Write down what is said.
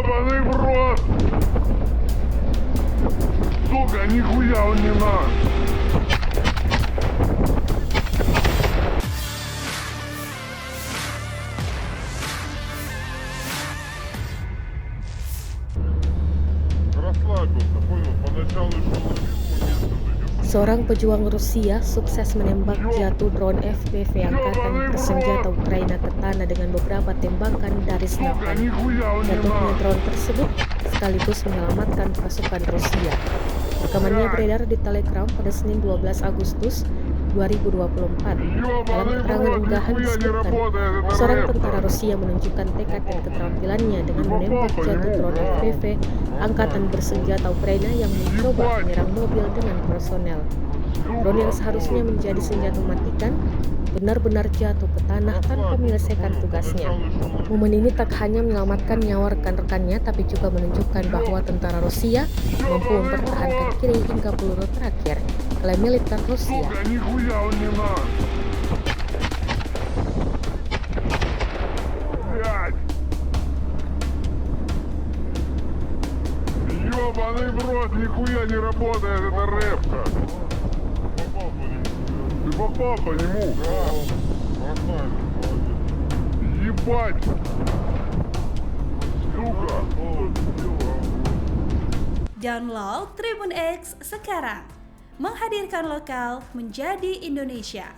Ёбаный в рот! Сука, нихуя он не наш! Расслабился, понял? Поначалу шел Seorang pejuang Rusia sukses menembak jatuh drone FPV Angkatan Bersenjata Ukraina ke tanah dengan beberapa tembakan dari senapan. Jatuhnya drone tersebut sekaligus menyelamatkan pasukan Rusia. Rekamannya beredar di Telegram pada Senin 12 Agustus 2024. Dalam keterangan unggahan disebutkan, seorang tentara Rusia menunjukkan tekad dan keterampilannya dengan menembak jatuh drone FPV Angkatan Bersenjata Ukraina yang mencoba menyerang mobil dengan personel. Drone yang seharusnya menjadi senjata mematikan benar-benar jatuh ke tanah tanpa menyelesaikan tugasnya. Momen ini tak hanya menyelamatkan nyawa rekan-rekannya, tapi juga menunjukkan bahwa tentara Rusia mampu mempertahankan kiri hingga peluru terakhir, klaim militer Rusia. Ёбаный в рот, нихуя не работает эта рэпка. Ты попал по нему? Да. Ебать. Сука. Download Tribun X sekarang. Menghadirkan lokal menjadi Indonesia.